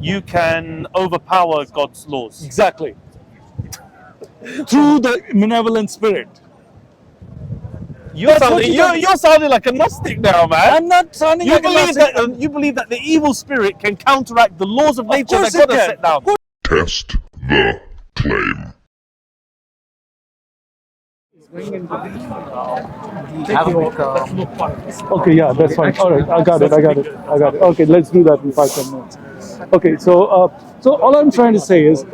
you can overpower God's laws. Exactly. Through the benevolent spirit. You're sounding like a Gnostic now, man. I'm not sounding like a Gnostic. You believe that the evil spirit can counteract the laws of nature that course God it has can. set down. Test the claim. Okay, yeah, that's fine. All right, I got it. Okay, let's do that in 5-10 minutes. Okay, so all I'm trying to say is,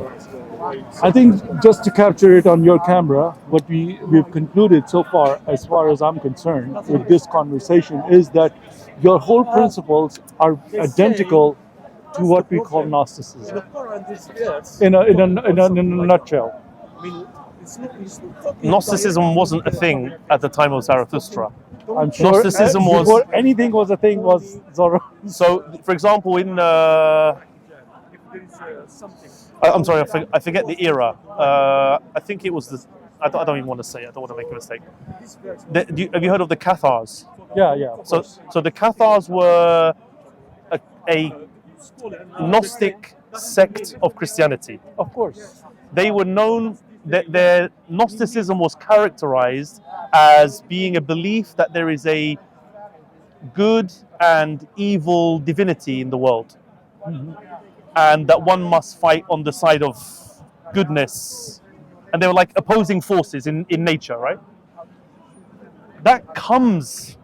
I think just to capture it on your camera, what we've concluded so far as I'm concerned, with this conversation, is that your whole principles are identical to what we call Gnosticism. In a nutshell. Gnosticism wasn't a thing at the time of Zarathustra. I'm sure Gnosticism was before anything was a thing was Zoroaster. So, for example, in I'm sorry, I forget the era. I think it was the. I don't even want to say it. I don't want to make a mistake. Have you heard of the Cathars? Yeah. So the Cathars were a Gnostic sect of Christianity. Of course. They were known that their Gnosticism was characterized as being a belief that there is a good and evil divinity in the world, and that one must fight on the side of goodness. And they were like opposing forces in nature, right? That comes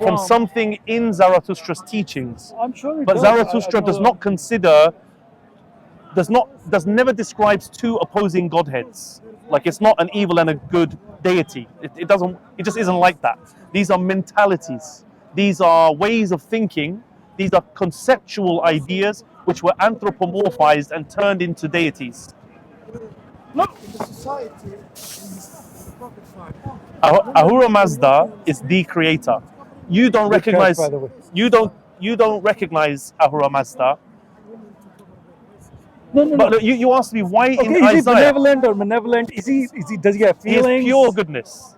from something in Zarathustra's teachings. I'm sure it But does. Zarathustra never describes two opposing godheads. Like, it's not an evil and a good deity. It just isn't like that. These are mentalities. These are ways of thinking. These are conceptual ideas which were anthropomorphized and turned into deities. Look, in the society, Ahura Mazda is the creator. You don't recognize. By the way. You don't recognize Ahura Mazda. No. But you asked me why in Okay, is Isaiah. he benevolent or malevolent? Does he have He is feelings? pure goodness.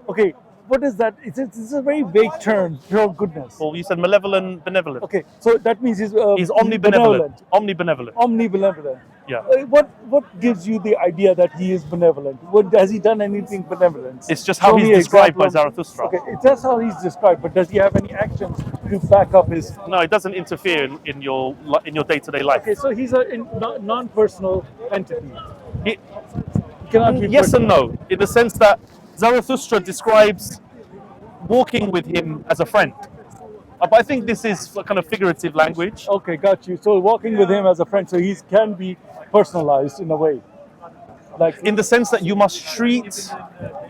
Okay, what is that? It's a very vague term, pure goodness. Well, you said malevolent, benevolent. Okay, so that means he's He's benevolent. Omnibenevolent. Omnibenevolent. Yeah. What gives you the idea that he is benevolent? Has he done anything benevolent? It's just how Show he's me described by example. Zarathustra. Okay, that's how he's described. But does he have any actions to back up his? No, it doesn't interfere in your day-to-day life. Okay, so he's a non-personal entity. It- Cannot be yes and personal. no, in the sense that Zarathustra describes walking with him as a friend. But I think this is a kind of figurative language. Okay, got you. So walking with him as a friend, so he can be personalized in a way. Like In the sense that you must treat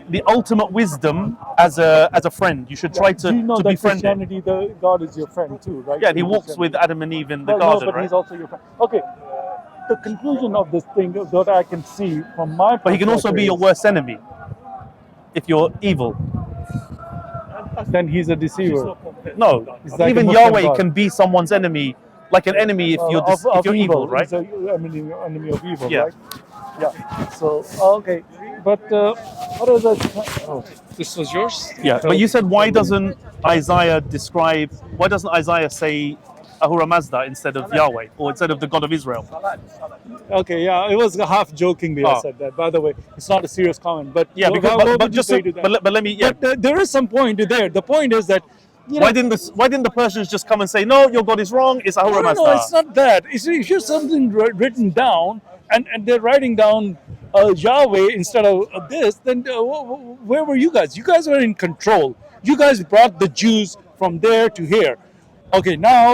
the ultimate wisdom as a friend. You should try do you know to that befriend him. Christianity, the God is your friend too, right? Yeah, and he In walks Christianity. with Adam and Eve in the Well, garden, no, but right? he's also your friend. Okay, the conclusion of this thing that I can see from my But he can also be your worst enemy if you're evil. Then he's a deceiver. No, He's like even a Muslim Yahweh God. can be someone's enemy, like an enemy if you're evil, right? He's an enemy of evil, Yeah. right? Yeah. So okay, but what is that? Oh, this was yours. Yeah, but you said why doesn't Isaiah say Ahura Mazda instead of Yahweh or instead of the God of Israel? Okay, yeah, it was half jokingly I Oh. said that. By the way, it's not a serious comment, but Yeah, what but would you just say to that? but let me yeah. But there is some point there. The point is that Why didn't the Persians just come and say no, your God is wrong, it's Ahura Mazda? No, it's not that. It's just something written down, and they're writing down Yahweh instead of this. Then where were you guys? You guys were in control. You guys brought the Jews from there to here. Okay, now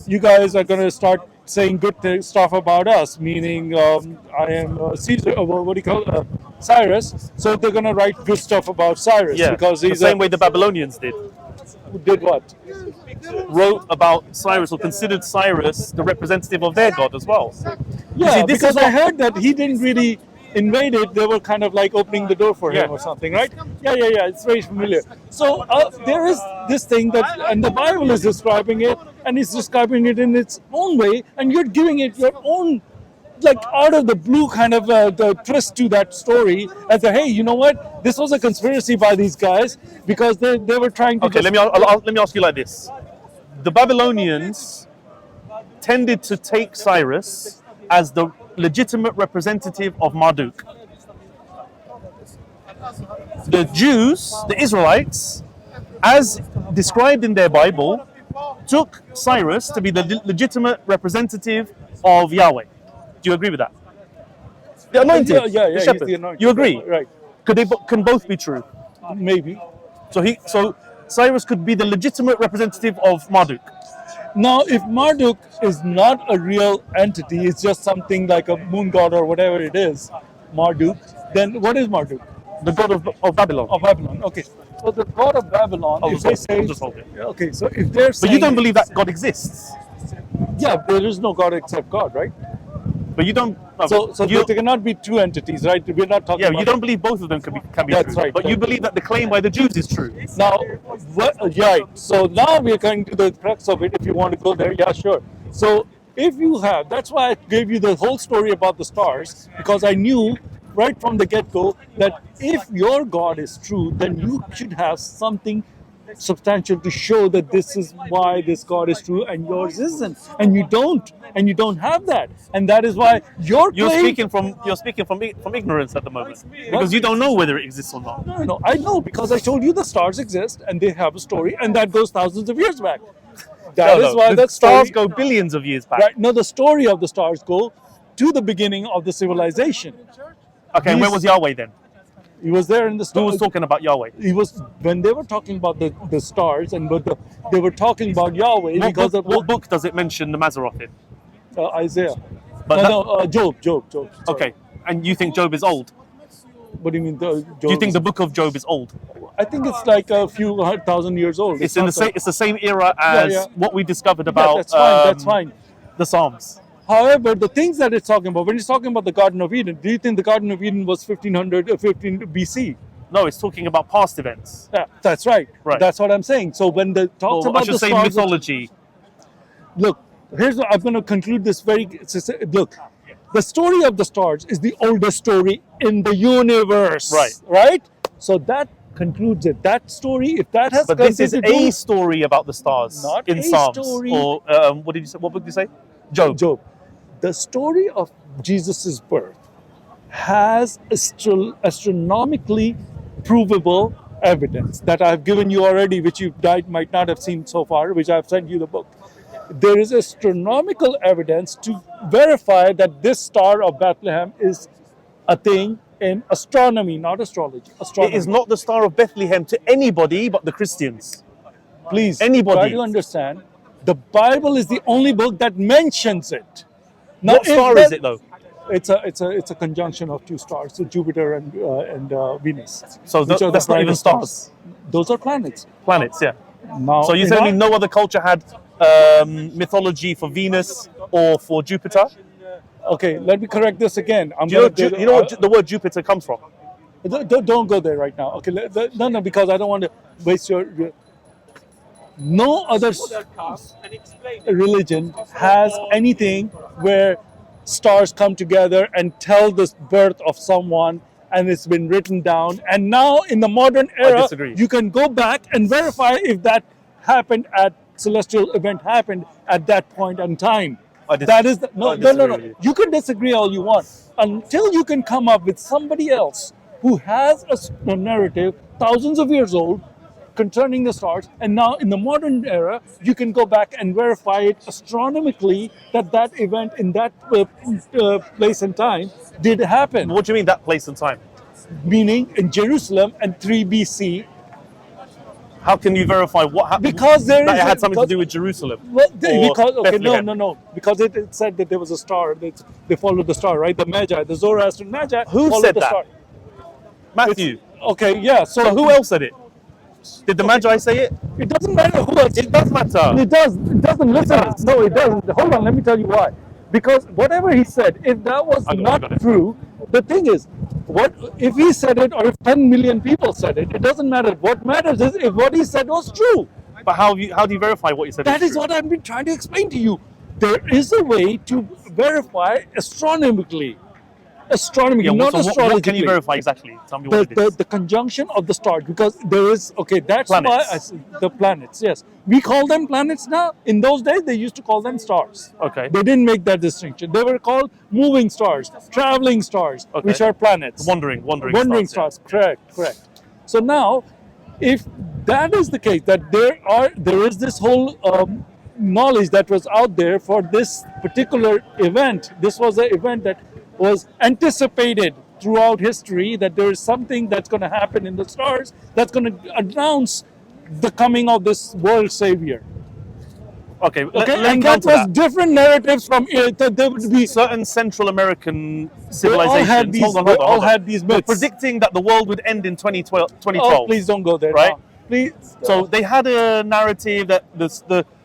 you guys are going to start saying good stuff about us, meaning I am Caesar. What do you call it? Cyrus. So they're going to write good stuff about Cyrus because the he's same way the Babylonians did. did what? Wrote about Cyrus or considered Cyrus the representative of their God as well. Yeah, see, this because is I not- heard that he didn't really invade it. They were kind of like opening the door for him Yeah. or something, right? Yeah. It's very familiar. So there is this thing that, and the Bible is describing it, and it's describing it in its own way, and you're giving it your own, like out of the blue kind of the twist to that story as a, hey, you know what? This was a conspiracy by these guys because they were trying to. Okay, let me ask you like this: the Babylonians tended to take Cyrus as the legitimate representative of Marduk. The Jews, the Israelites, as described in their Bible, took Cyrus to be the legitimate representative of Yahweh. Do you agree with that? The anointed, Yeah, the he's shepherd. the anointed. You agree? Right. Can both be true? Maybe. So Cyrus could be the legitimate representative of Marduk. Now, if Marduk is not a real entity, it's just something like a moon god or whatever it is, Marduk, then what is Marduk? The god of Babylon. Of Babylon. Okay. So the god of Babylon, I'll if just they hold- say, I'll just hold it. okay, so if they're But saying, you don't believe that God exists. yeah, there is no god except God, right? But you don't. So you, there cannot be two entities, right? We're not talking yeah, about you don't believe both of them can be That's true. right. But you believe that the claim by the Jews is true. Now, right. So now we're going to the crux of it. If you want to go there, yeah, sure. So if you have, that's why I gave you the whole story about the stars, because I knew right from the get-go that if your God is true, then you should have something substantial to show that this is why this God is true and yours isn't, and you don't have that, and that is why your You're claim. speaking from ignorance at the moment because you don't know whether it exists or not. No, I know because I told you the stars exist and they have a story, and that goes thousands of years back. That is why the that stars story, go billions of years back. right? No, the story of the stars go to the beginning of the civilization. Okay, and where These- was Yahweh then? He was there in the Who stars. was talking about Yahweh? He was when they were talking about the stars, and they were talking about Yahweh because of What book does it mention the Mazzaroth in? Isaiah. But Job. Sorry. Okay, and you think Job is old? What do you mean? Job Do you think the book of Job is old? I think it's like a few 100,000 years old. It's in the not same. It's the same era as yeah. what we discovered Yeah, about. that's fine. That's fine. The Psalms. However, the things that it's talking about, when it's talking about the Garden of Eden, do you think the Garden of Eden was 15 BC? No, it's talking about past events. Yeah, that's right. Right. That's what I'm saying. So when the talks Or I about should the say stars, mythology. look, here's what I'm going to conclude this very. Look, the story of the stars is the oldest story in the universe. Right. Right. So that concludes it. That story, if that has But this is something to a do- story about the stars Not in a Psalms. story. Or what did you say? What book did you say? Job. Job. The story of Jesus' birth has astronomically provable evidence that I've given you already, which you might not have seen so far, which I've sent you the book. There is astronomical evidence to verify that this star of Bethlehem is a thing in astronomy, not astrology. It Astronomy. is not the Star of Bethlehem to anybody but the Christians. Please, anybody. try to understand. The Bible is the only book that mentions it. Now, What if star that- is it though? It's a conjunction of two stars, so Jupiter and Venus. So which are the that's not even private stars. Those are planets. Planets, yeah. Now, So you're in telling me our- no other culture had mythology for Venus or for Jupiter? Okay, let me correct this again. I'm Do you know, gonna you know what the word Jupiter comes from? Don't go there right now. Okay, no, because I don't want to waste your. No other religion has anything where stars come together and tell the birth of someone, and it's been written down. And now in the modern era, disagree. you can go back and verify if that happened at celestial event happened at that point in time. That is I disagree with you. You can disagree all you want until you can come up with somebody else who has a narrative thousands of years old concerning the stars, and now in the modern era you can go back and verify it astronomically that that event in that place and time did happen. What do you mean that place and time? Meaning in Jerusalem and 3 BC. How can you verify what happened? Because there that is it had something to because- do with Jerusalem. Well, or because Bethlehem. no, because it said that there was a star. They followed the star, right? The Magi, the Zoroastrian Magi. Who followed said the that? Star. Matthew. Okay, yeah. So who else said it? Did the Magi say it? It doesn't matter who else. It does matter. It does. It doesn't. Listen. No, it doesn't. Hold on. Let me tell you why. Because whatever he said, if that was I got not it. true, the thing is, what if he said it, or if 10 million people said it? It doesn't matter. What matters is if what he said was true. But how do you verify what you said? That is is true? what I've been trying to explain to you. There is a way to verify astronomically. Astronomy, Yeah. not So what can astrologically. you verify exactly? Tell me what it is. The conjunction of the stars, because there is, okay, that's Planets. why the planets, yes, we call them planets now. In those days they used to call them stars. Okay. They didn't make that distinction. They were called moving stars, traveling stars, Okay. which are planets. Wandering Wandering stars. stars. Correct. So now, if that is the case, that there is this whole knowledge that was out there for this particular event. This was an event that was anticipated throughout history, that there is something that's going to happen in the stars that's going to announce the coming of this world savior. Okay. Okay, Let me and come that to was that. different narratives from there would be. Certain Central American They all civilizations. had these. hold on, They hold on, all hold on. had these Were myths. predicting that the world would end in 2012. Oh, please don't go there. Right? now. Please. So they had a narrative that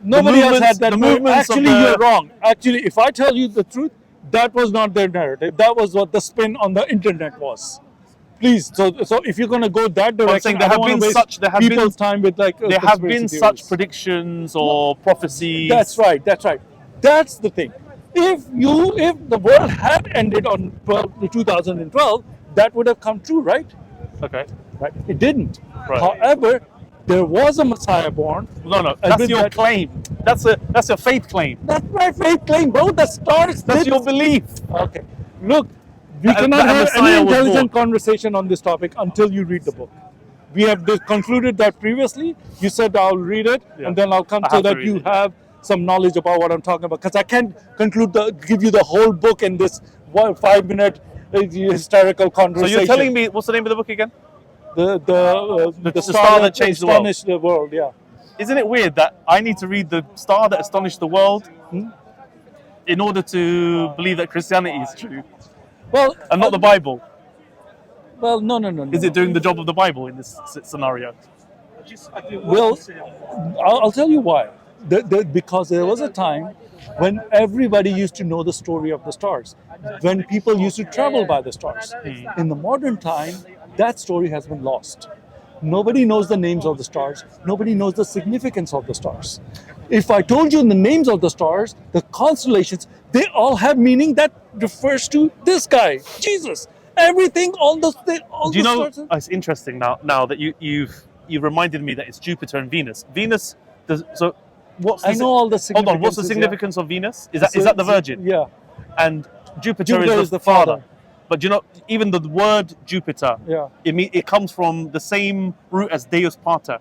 Nobody else had that. the movements Actually, of the, you're wrong. Actually, if I tell you the truth, that was not their narrative. That was what the spin on the internet was. Please, so if you're going to go that direction, saying there I don't have want been to waste such- there have people's been- time with like there have been conspiracy such theories. predictions or prophecies. That's right. That's right. That's the thing. If the world had ended on 2012, that would have come true, right? Okay. Right. It didn't. Right. However, there was a Messiah born. No, And that's with your that- claim. That's your faith claim. That's my faith claim, bro. The stars. That's did- your belief. Okay. Look, we That- cannot that have Messiah any was intelligent born. conversation on this topic until you read the book. We have concluded that previously. You said I'll read it, Yeah. and then I'll come I so have to that read you it. have some knowledge about what I'm talking about. Because I can't give you the whole book in this 5-minute hysterical So conversation. you're telling me what's the name of the book again? the star that changed the world. astonished the world. Yeah. Isn't it weird that I need to read the star that astonished the world in order to believe that Christianity is true Well, and not the Bible? well, no. Is it doing the job of the Bible in this scenario? Well, I'll tell you why. Because there was a time when everybody used to know the story of the stars, when people used to travel by the stars. In the modern time, that story has been lost. Nobody knows the names of the stars. Nobody knows the significance of the stars. If I told you the names of the stars, the constellations, they all have meaning that refers to this guy, Jesus. Everything, all the Do you know? stars. It's interesting now that you've reminded me that it's Jupiter and Venus. Venus does so. What's I know all the Hold on. What's the significances, yeah. significance of Venus? Is that the Virgin? Yeah. And Jupiter, Jupiter is is the the father. father. But do you know, even the word Jupiter, Yeah. it comes from the same root as Deus Pater,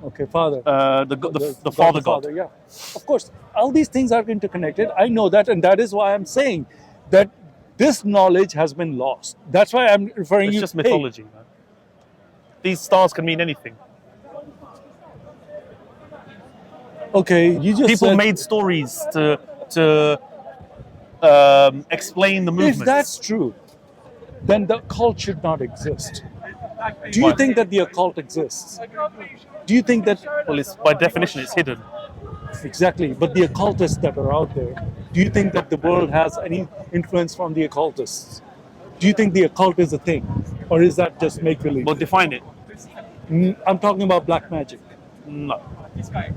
Okay, Father. the Father God. Yeah, of course. All these things are interconnected. I know that, and that is why I'm saying that this knowledge has been lost. That's why I'm referring It's you. just hey, mythology, man. These stars can mean anything. okay, you just People said, made stories to explain the movements. if that's true, then the occult should not exist. Do you Why? think that the occult exists? Do you think that Well, it's by definition it's hidden. exactly? But the occultists that are out there, do you think that the world has any influence from the occultists? Do you think the occult is a thing, or is that just make believe? But define it. I'm talking about black magic. No.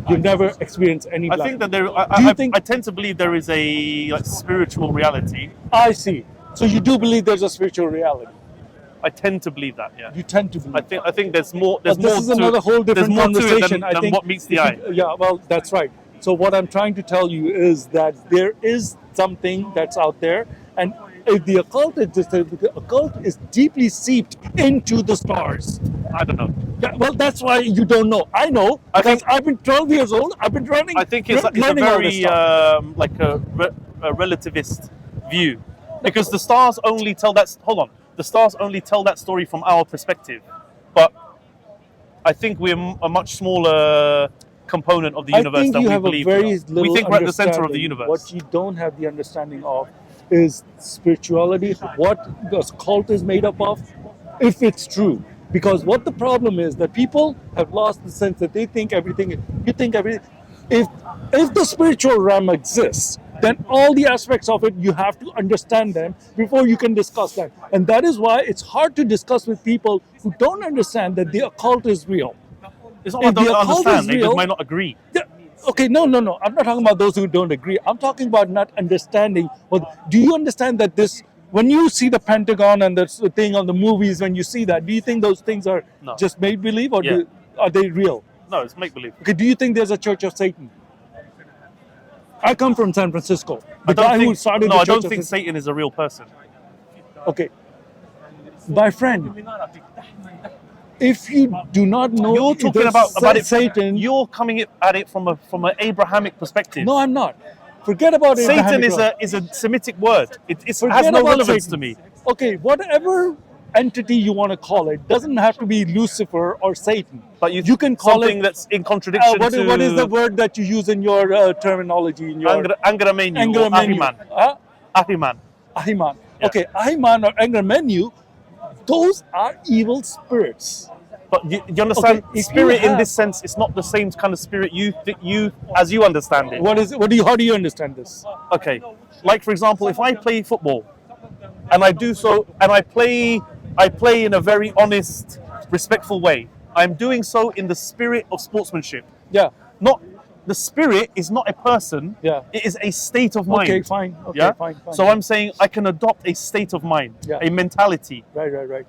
You've never experienced any I black think that there. Do you think- I tend to believe there is a spiritual reality. I see. So you do believe there's a spiritual reality. I tend to believe that. Yeah. You tend to believe. I think there's more. There's But this more is to another whole there's different more to it conversation. than, I than think what meets the if eye. you- yeah, well, that's right. So what I'm trying to tell you is that there is something that's out there, and if the occult is deeply seeped into the stars. I don't know. Yeah, well, that's why you don't know. I know. I Because think- I've been 12 years old. I've been running. I think it's a learning all this very stuff. like a relativist view, because the stars only tell that. Hold on, the stars only tell that story from our perspective, but I think we're a much smaller component of the universe I think than you we have a believe. very we are. little We think we're at the center of the understanding. universe. What you don't have the understanding of is spirituality, what the cult is made up of, if it's true. Because what the problem is that people have lost the sense that they think everything. You think everything. If the spiritual realm exists, then all the aspects of it you have to understand them before you can discuss that. And that is why it's hard to discuss with people who don't understand that the occult is real. It's not if that I the don't occult understand. is They just real- might not agree. Yeah. Okay, no. I'm not talking about those who don't agree. I'm talking about not understanding. Well, do you understand that this When you see the Pentagon and the thing on the movies, when you see that, do you think those things are No. just make believe, or Yeah. are they real? No, it's make believe. Okay, do you think there's a Church of Satan? I come from San Francisco. The I don't guy who think. started No, the I Church don't of think Satan. Satan is a real person. Okay, my friend, if you do not know, You're talking there's about it. Satan. You're coming at it from an Abrahamic perspective. No, I'm not. Forget about Satan Abrahamic is a Semitic word. It has Forget no about relevance Satan. to me. Okay, whatever entity you want to call it doesn't have to be Lucifer or Satan. But you can call something it. that's in contradiction What to is the word that you use in your terminology? In your anger menu or anger menu? Ahiman. Huh? Ahiman. Ahiman. Yeah. Okay, Ahiman or anger menu, those are evil spirits. But you understand, Okay, if spirit you in have- this sense, it's not the same kind of spirit you as you understand it. What is it? How do you understand this? Okay, like for example, if I play football, and I do so, and I play in a very honest, respectful way. I'm doing so in the spirit of sportsmanship. Yeah. Not the spirit is not a person. Yeah. It is a state of mind. Okay, fine. Okay, Yeah. fine. So I'm saying I can adopt a state of mind, Yeah. a mentality. Right.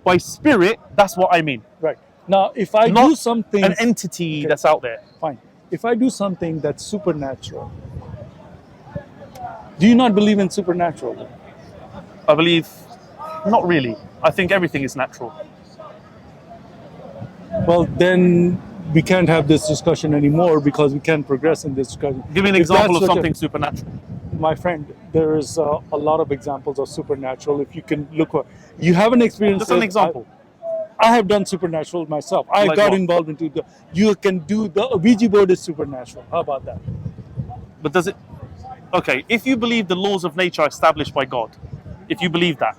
By spirit, that's what I mean. Right. Now, if I Not do something, an entity that's out there. fine. If I do something that's supernatural, do you not believe in supernatural? I believe, not really. I think everything is natural. Well, then we can't have this discussion anymore because we can't progress in this discussion. Give me an If example that's of such something supernatural. My friend, there is a lot of examples of supernatural. If you can look, you haven't experienced. Just an it. example. I have done supernatural myself. I Like got what? involved into the. You can do the Ouija board is supernatural. How about that? But does it? Okay, if you believe the laws of nature are established by God, if you believe that,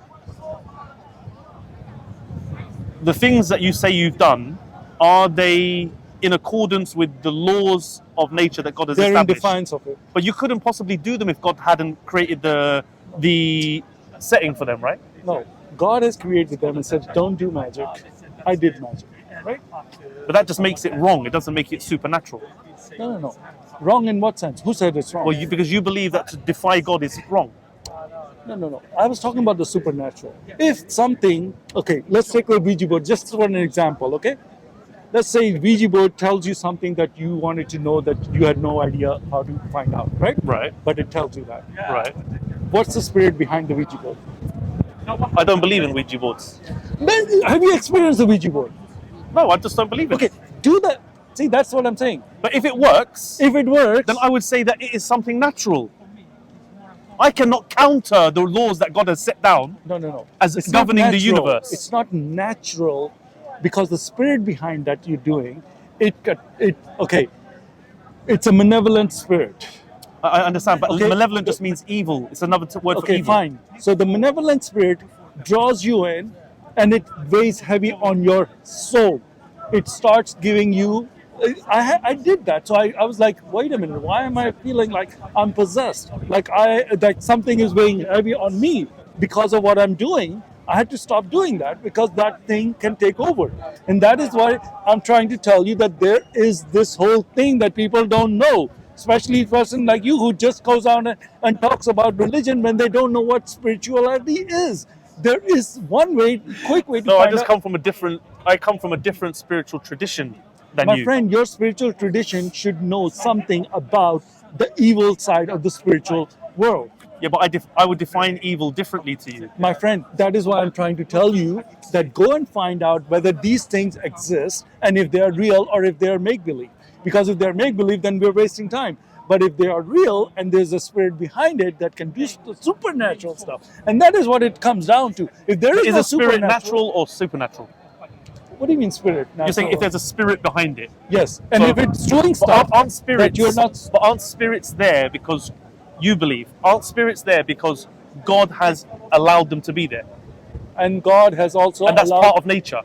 the things that you say you've done, are they in accordance with the laws of nature that God has They're in established? defiance of it. But you couldn't possibly do them if God hadn't created the setting for them, right? No, God has created them and said, "Don't do magic." I did magic, right? But that just makes it wrong. It doesn't make it supernatural. No. Wrong in what sense? Who said it's wrong? Well, because you believe that to defy God is wrong. No. I was talking about the supernatural. If something, okay, let's take a Ouija board just for an example, okay? Let's say Ouija board tells you something that you wanted to know that you had no idea how to find out, right? Right. But it tells you that. Right. What's the spirit behind the Ouija board? I don't believe in Ouija boards. Then, have you experienced the Ouija board? No, I just don't believe it. Okay, do that. See, that's what I'm saying. But if it works, If it works, then I would say that it is something natural. I cannot counter the laws that God has set down. no. As It's not governing the natural. universe. It's not natural because the spirit behind that you're doing, okay, it's a malevolent spirit. I understand, but Okay. malevolent just means evil. It's another word for Okay, evil. fine. So the malevolent spirit draws you in and it weighs heavy on your soul. It starts giving you. I did that. So I was like, wait a minute, why am I feeling like I'm possessed? Like something is weighing heavy on me because of what I'm doing. I had to stop doing that because that thing can take over. And that is why I'm trying to tell you that there is this whole thing that people don't know. Especially a person like you who just goes on and talks about religion when they don't know what spirituality is. There is one quick way to No, I find just out. come from a different spiritual tradition than My you. friend, your spiritual tradition should know something about the evil side of the spiritual world. Yeah, but I would define evil differently to you. My friend, that is why I'm trying to tell you that go and find out whether these things exist and if they are real or if they are make-believe. Because if they're make-believe, then we're wasting time. But if they are real and there's a spirit behind it that can do supernatural stuff, and that is what it comes down to. If there is Is no a spirit supernatural, natural or supernatural? what do you mean spirit? You're saying if Natural? there's a spirit behind it. Yes, and So- if it's doing But stuff aren't spirits that you're not. But aren't spirits there because you believe? Aren't spirits there because God has allowed them to be there? And God has also And that's allowed. part of nature.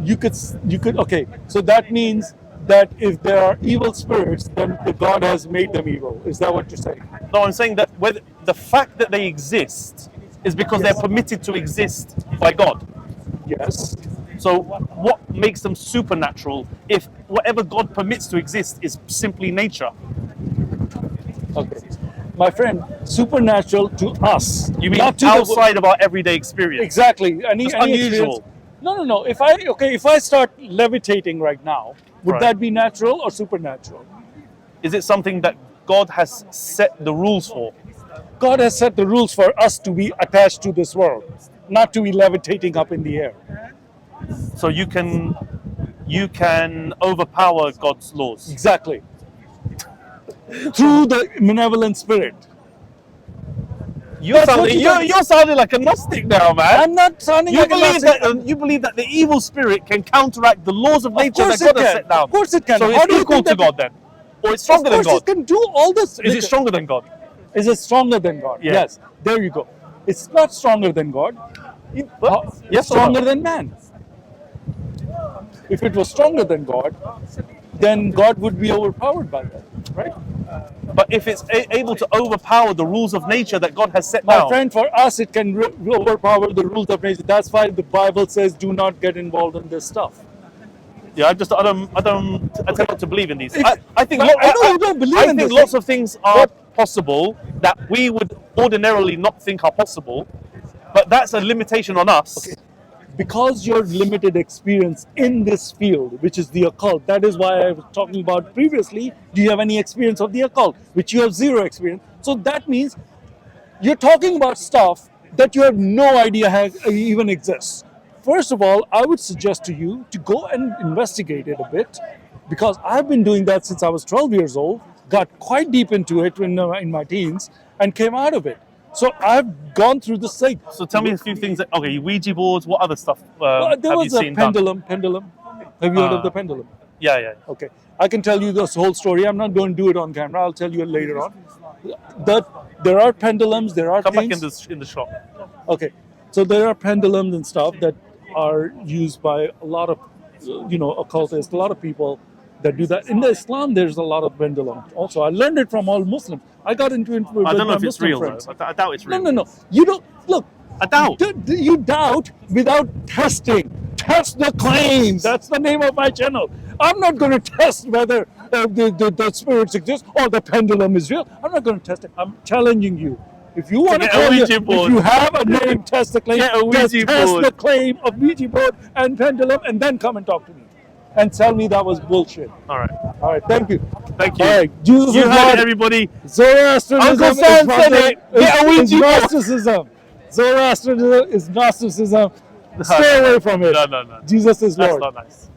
You could. Okay. So that means that if there are evil spirits, then the God has made them evil. Is that what you're saying? No, I'm saying that whether the fact that they exist is because Yes. they're permitted to exist by God. Yes. So what makes them supernatural if whatever God permits to exist is simply nature? Okay. my friend, supernatural to us. You mean not to outside of our everyday experience? Exactly. Any unusual. experience. No. If I start levitating right now, would Right. that be natural or supernatural? Is it something that God has set the rules for? God has set the rules for us to be attached to this world, not to be levitating up in the air. So you can overpower God's laws. Exactly. Through the benevolent spirit. You're That's what you're sounding like a Gnostic now, man. I'm not sounding You like believe a that you believe that the evil spirit can counteract the laws of nature that course God it has can. set down. Of course it can. So How it's do you equal think to that- God then, or it's stronger Of than course God. it can do all this. Is it stronger than God? Is it stronger than God? Yeah. Yes. There you go. It's not stronger than God. What? It's Yes or stronger no? than man. If it was stronger than God, then God would be overpowered by that, right? But if it's able to overpower the rules of nature that God has set My down, friend, for us, it can overpower the rules of nature. That's why the Bible says, "Do not get involved in this stuff." yeah, I don't attempt not to believe in these. I think I know you don't believe I in think this, lots of things are possible that we would ordinarily not think are possible, but that's a limitation on us. Because your limited experience in this field, which is the occult. That is why I was talking about previously. Do you have any experience of the occult? Which you have zero experience. So that means you're talking about stuff that you have no idea even exists. First of all, I would suggest to you to go and investigate it a bit, because I've been doing that since I was 12 years old, got quite deep into it in my teens, and came out of it. So I've gone through the site. So tell me a few things. Okay, Ouija boards. What other stuff Well, there have was you a seen done? pendulum. Have you heard of the pendulum? Yeah. Okay, I can tell you this whole story. I'm not going to do it on camera. I'll tell you later on. There are pendulums. There are Come back things. in the shop. Okay, so there are pendulums and stuff that are used by a lot of, occultists. A lot of people that do that. In the Islam, there's a lot of pendulum. Also, I learned it from all Muslims. I got into it with I don't know my if it's Muslim real friends. though. I doubt it's real. No. You don't look. I doubt. You doubt without testing. Test the claims. That's the name of my channel. I'm not going to test whether the spirits exist or the pendulum is real. I'm not going to test it. I'm challenging you. If you want to Get a call Ouija if board. you have a name, test the claim. Get a Ouija test board. the claim of Ouija board and pendulum, and then come and talk to me, and tell me that was bullshit. All right. All right. Thank you. Thank you. All right. Jesus You is heard God. it, everybody. Zoroastrianism Uncle Sam is said it. Get a is Ouija board. Gnosticism. Zoroastrianism is Gnosticism. Stay away from it. No. Jesus is That's Lord. not nice.